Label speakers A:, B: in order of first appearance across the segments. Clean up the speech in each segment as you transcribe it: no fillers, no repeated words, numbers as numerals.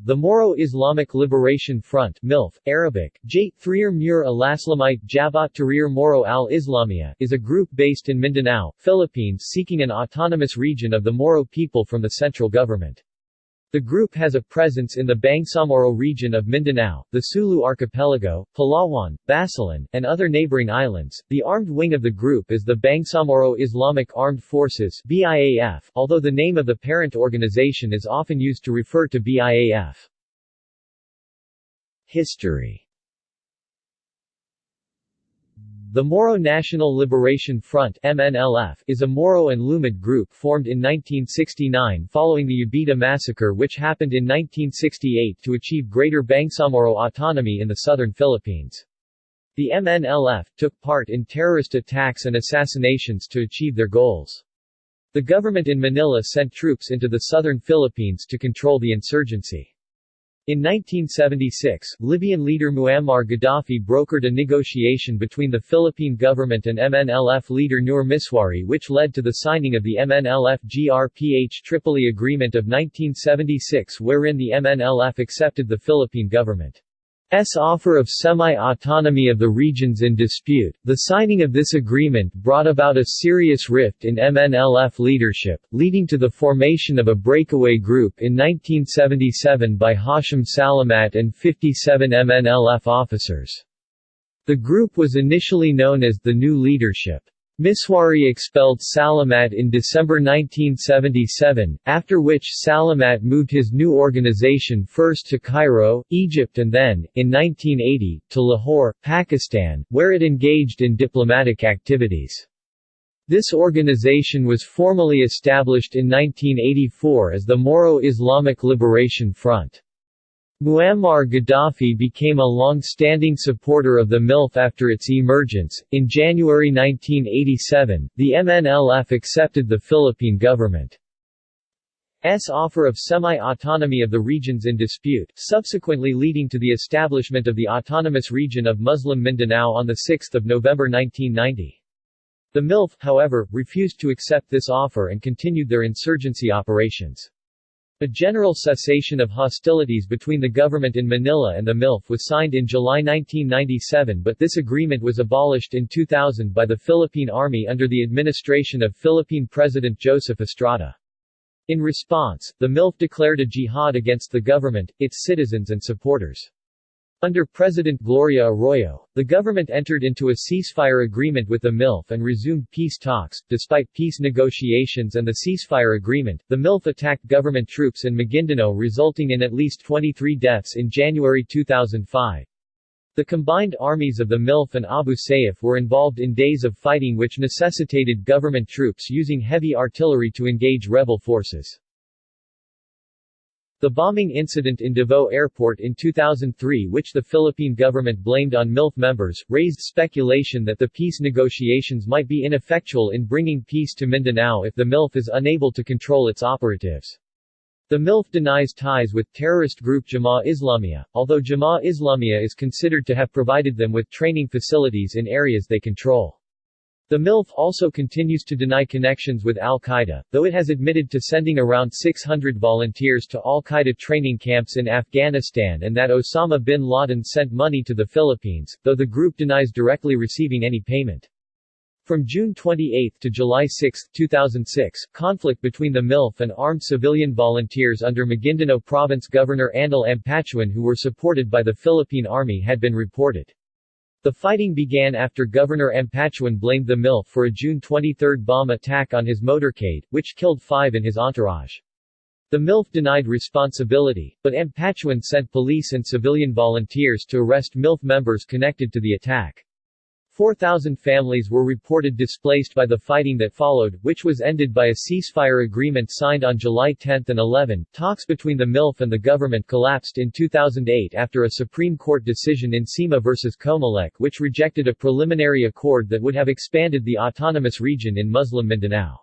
A: The Moro Islamic Liberation Front (MILF), Arabic, Jait Thrir Mur al-Aslamite Jabhat Tahrir Moro al-Islamiyya, is a group based in Mindanao, Philippines seeking an autonomous region of the Moro people from the central government. The group has a presence in the Bangsamoro region of Mindanao, the Sulu Archipelago, Palawan, Basilan, and other neighboring islands. The armed wing of the group is the Bangsamoro Islamic Armed Forces (BIAF), although the name of the parent organization is often used to refer to BIAF. History. The Moro National Liberation Front (MNLF) is a Moro and Lumad group formed in 1969 following the Ubita massacre, which happened in 1968 to achieve greater Bangsamoro autonomy in the southern Philippines. The MNLF took part in terrorist attacks and assassinations to achieve their goals. The government in Manila sent troops into the southern Philippines to control the insurgency. In 1976, Libyan leader Muammar Gaddafi brokered a negotiation between the Philippine government and MNLF leader Nur Miswari, which led to the signing of the MNLF-GRPH Tripoli Agreement of 1976, wherein the MNLF accepted the Philippine government's offer of semi-autonomy of the regions in dispute. The signing of this agreement brought about a serious rift in MNLF leadership, leading to the formation of a breakaway group in 1977 by Hashim Salamat and 57 MNLF officers. The group was initially known as the New Leadership. Miswari expelled Salamat in December 1977, after which Salamat moved his new organization first to Cairo, Egypt and then, in 1980, to Lahore, Pakistan, where it engaged in diplomatic activities. This organization was formally established in 1984 as the Moro Islamic Liberation Front. Muammar Gaddafi became a long-standing supporter of the MILF after its emergence. In January 1987, the MNLF accepted the Philippine government's offer of semi-autonomy of the regions in dispute, subsequently leading to the establishment of the Autonomous Region of Muslim Mindanao on 6 November 1990. The MILF, however, refused to accept this offer and continued their insurgency operations. A general cessation of hostilities between the government in Manila and the MILF was signed in July 1997, but this agreement was abolished in 2000 by the Philippine Army under the administration of Philippine President Joseph Estrada. In response, the MILF declared a jihad against the government, its citizens and supporters. Under President Gloria Arroyo, the government entered into a ceasefire agreement with the MILF and resumed peace talks. Despite peace negotiations and the ceasefire agreement, the MILF attacked government troops in Maguindanao, resulting in at least 23 deaths in January 2005. The combined armies of the MILF and Abu Sayyaf were involved in days of fighting which necessitated government troops using heavy artillery to engage rebel forces. The bombing incident in Davao Airport in 2003, which the Philippine government blamed on MILF members, raised speculation that the peace negotiations might be ineffectual in bringing peace to Mindanao if the MILF is unable to control its operatives. The MILF denies ties with terrorist group Jamaah Islamiyya, although Jamaah Islamiyya is considered to have provided them with training facilities in areas they control. The MILF also continues to deny connections with al-Qaeda, though it has admitted to sending around 600 volunteers to al-Qaeda training camps in Afghanistan and that Osama bin Laden sent money to the Philippines, though the group denies directly receiving any payment. From June 28 to July 6, 2006, conflict between the MILF and armed civilian volunteers under Maguindanao Province Governor Andal Ampatuan, who were supported by the Philippine Army, had been reported. The fighting began after Governor Ampatuan blamed the MILF for a June 23 bomb attack on his motorcade, which killed 5 in his entourage. The MILF denied responsibility, but Ampatuan sent police and civilian volunteers to arrest MILF members connected to the attack. 4,000 families were reported displaced by the fighting that followed, which was ended by a ceasefire agreement signed on July 10 and 11. Talks between the MILF and the government collapsed in 2008 after a Supreme Court decision in Sima v. Comelec, which rejected a preliminary accord that would have expanded the autonomous region in Muslim Mindanao.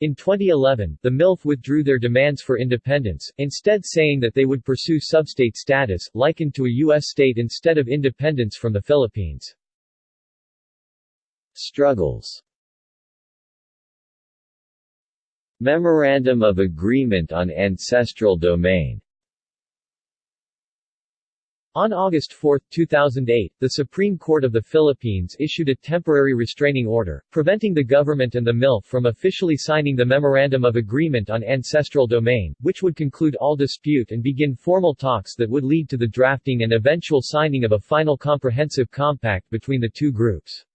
A: In 2011, the MILF withdrew their demands for independence, instead saying that they would pursue substate status, likened to a U.S. state instead of independence from the Philippines. Struggles. Memorandum of Agreement on Ancestral Domain. On August 4, 2008, the Supreme Court of the Philippines issued a temporary restraining order, preventing the government and the MILF from officially signing the Memorandum of Agreement on Ancestral Domain, which would conclude all dispute and begin formal talks that would lead to the drafting and eventual signing of a final comprehensive compact between the two groups.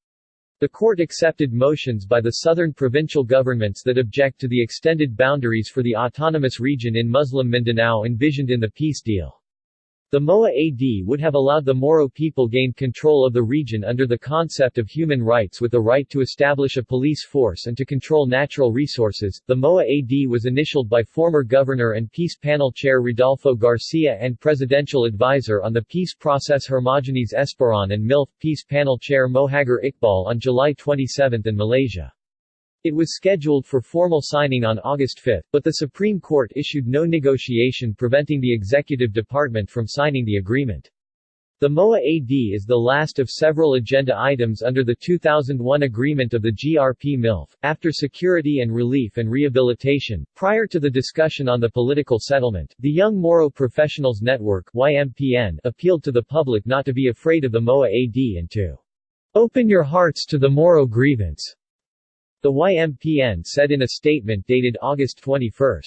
A: The court accepted motions by the southern provincial governments that object to the extended boundaries for the autonomous region in Muslim Mindanao envisioned in the peace deal. The MOA-AD would have allowed the Moro people gain control of the region under the concept of human rights with the right to establish a police force and to control natural resources. The MOA-AD was initialed by former Governor and Peace Panel Chair Rodolfo Garcia and Presidential Advisor on the Peace Process Hermogenes Esperon and MILF Peace Panel Chair Mohagar Iqbal on July 27 in Malaysia. It was scheduled for formal signing on August 5, but the Supreme Court issued no negotiation preventing the executive department from signing the agreement. The MOA-AD is the last of several agenda items under the 2001 agreement of the GRP-MILF, after security and relief and rehabilitation. Prior to the discussion on the political settlement, the Young Moro Professionals Network (YMPN) appealed to the public not to be afraid of the MOA-AD and to open your hearts to the Moro grievance. The YMPN said in a statement dated August 21.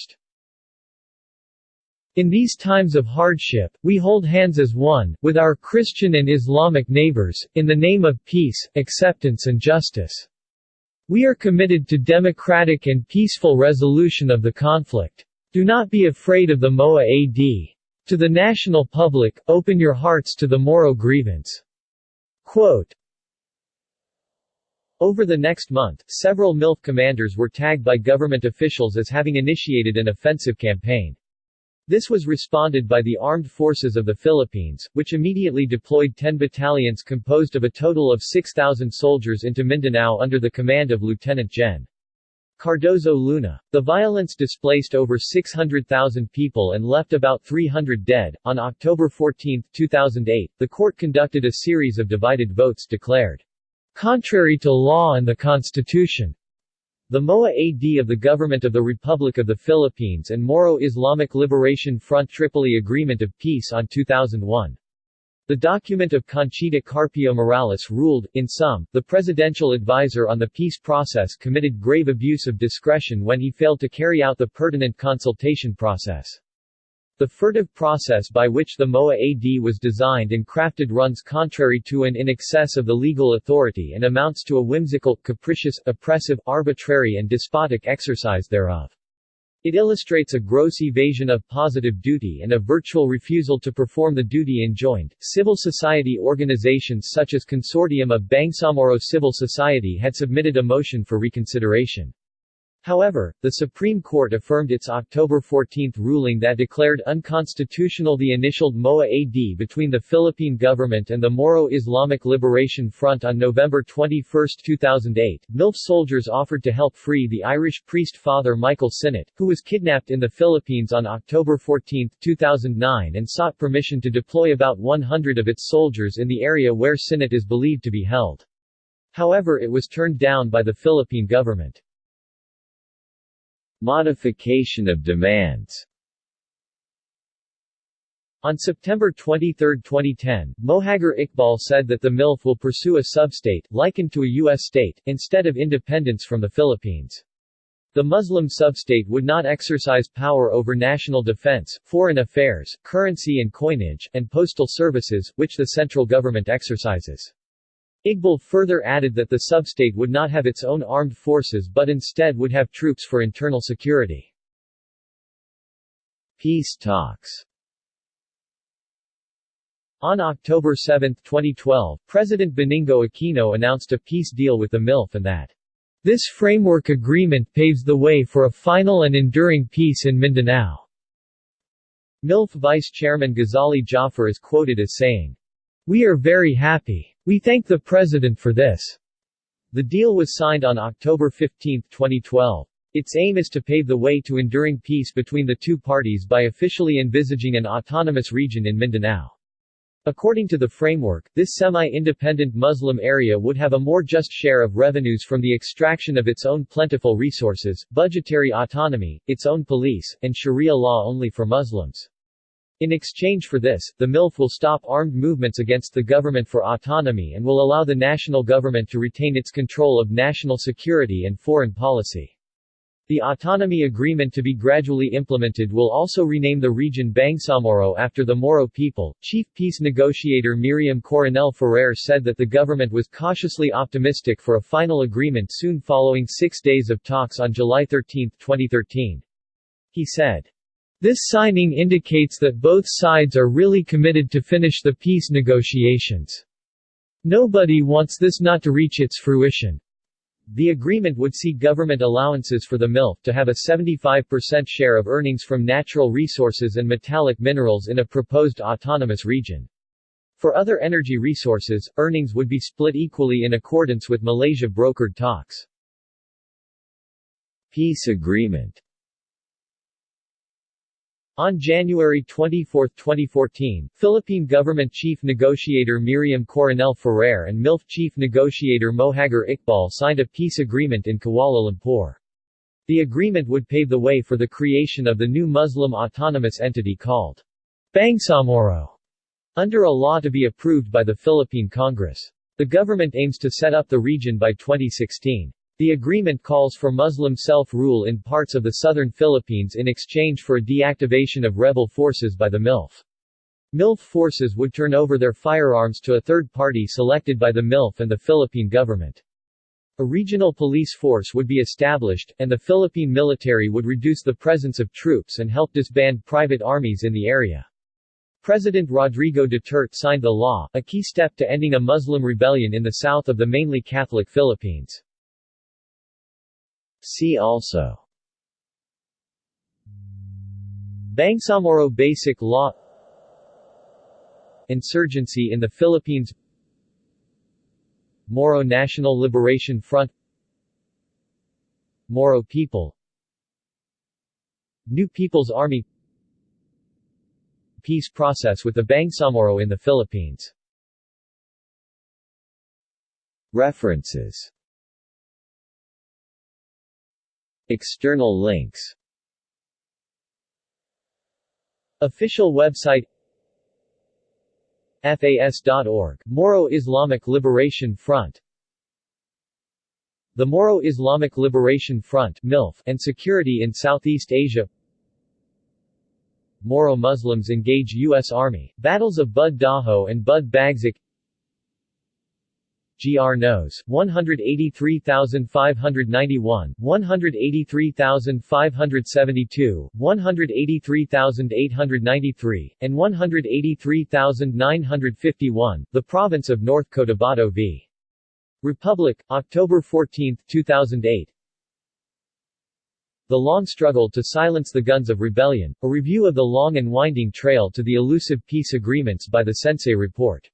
A: In these times of hardship, we hold hands as one, with our Christian and Islamic neighbors, in the name of peace, acceptance and justice. We are committed to democratic and peaceful resolution of the conflict. Do not be afraid of the MOA-AD. To the national public, open your hearts to the Moro grievance. Quote, over the next month, several MILF commanders were tagged by government officials as having initiated an offensive campaign. This was responded by the Armed Forces of the Philippines, which immediately deployed 10 battalions composed of a total of 6,000 soldiers into Mindanao under the command of Lieutenant Gen. Cardozo Luna. The violence displaced over 600,000 people and left about 300 dead. On October 14, 2008, the court conducted a series of divided votes declared contrary to law and the Constitution. The MOA-AD of the Government of the Republic of the Philippines and Moro Islamic Liberation Front Tripoli Agreement of Peace on 2001. The document of Conchita Carpio Morales ruled, in sum, the presidential advisor on the peace process committed grave abuse of discretion when he failed to carry out the pertinent consultation process. The furtive process by which the MOA-AD was designed and crafted runs contrary to and in excess of the legal authority and amounts to a whimsical, capricious, oppressive, arbitrary and despotic exercise thereof. It illustrates a gross evasion of positive duty and a virtual refusal to perform the duty enjoined. Civil society organizations such as Consortium of Bangsamoro Civil Society had submitted a motion for reconsideration. However, the Supreme Court affirmed its October 14 ruling that declared unconstitutional the initialed MOA-AD between the Philippine government and the Moro Islamic Liberation Front on November 21, 2008. MILF soldiers offered to help free the Irish priest Father Michael Sinnott, who was kidnapped in the Philippines on October 14, 2009 and sought permission to deploy about 100 of its soldiers in the area where Sinnott is believed to be held. However, it was turned down by the Philippine government. Modification of demands. On September 23, 2010, Mohagar Iqbal said that the MILF will pursue a substate, likened to a U.S. state, instead of independence from the Philippines. The Muslim substate would not exercise power over national defense, foreign affairs, currency and coinage, and postal services, which the central government exercises. Iqbal further added that the substate would not have its own armed forces but instead would have troops for internal security. Peace talks. On October 7, 2012, President Benigno Aquino announced a peace deal with the MILF and that, "This framework agreement paves the way for a final and enduring peace in Mindanao." MILF Vice Chairman Ghazali Jafar is quoted as saying, "We are very happy. We thank the President for this." The deal was signed on October 15, 2012. Its aim is to pave the way to enduring peace between the two parties by officially envisaging an autonomous region in Mindanao. According to the framework, this semi-independent Muslim area would have a more just share of revenues from the extraction of its own plentiful resources, budgetary autonomy, its own police, and Sharia law only for Muslims. In exchange for this, the MILF will stop armed movements against the government for autonomy and will allow the national government to retain its control of national security and foreign policy. The autonomy agreement to be gradually implemented will also rename the region Bangsamoro after the Moro people. Chief peace negotiator Miriam Coronel Ferrer said that the government was cautiously optimistic for a final agreement soon following 6 days of talks on July 13, 2013. He said, "This signing indicates that both sides are really committed to finish the peace negotiations. Nobody wants this not to reach its fruition." The agreement would see government allowances for the MILF to have a 75% share of earnings from natural resources and metallic minerals in a proposed autonomous region. For other energy resources, earnings would be split equally in accordance with Malaysia-brokered talks. Peace agreement. On January 24, 2014, Philippine Government Chief Negotiator Miriam Coronel Ferrer and MILF Chief Negotiator Mohagar Iqbal signed a peace agreement in Kuala Lumpur. The agreement would pave the way for the creation of the new Muslim autonomous entity called Bangsamoro, under a law to be approved by the Philippine Congress. The government aims to set up the region by 2016. The agreement calls for Muslim self-rule in parts of the southern Philippines in exchange for a deactivation of rebel forces by the MILF. MILF forces would turn over their firearms to a third party selected by the MILF and the Philippine government. A regional police force would be established, and the Philippine military would reduce the presence of troops and help disband private armies in the area. President Rodrigo Duterte signed the law, a key step to ending a Muslim rebellion in the south of the mainly Catholic Philippines. See also: Bangsamoro Basic Law, Insurgency in the Philippines, Moro National Liberation Front, Moro people, New People's Army, Peace process with the Bangsamoro in the Philippines. References. External links. Official website FAS.org, Moro Islamic Liberation Front. The Moro Islamic Liberation Front (MILF) and Security in Southeast Asia. Moro Muslims engage U.S. Army. Battles of Bud Daho and Bud Bagzik. GR Nos. 183,591, 183,572, 183,893, and 183,951, The Province of North Cotabato v. Republic, October 14, 2008. The Long Struggle to Silence the Guns of Rebellion, a review of the long and winding trail to the elusive peace agreements by the Sensei Report.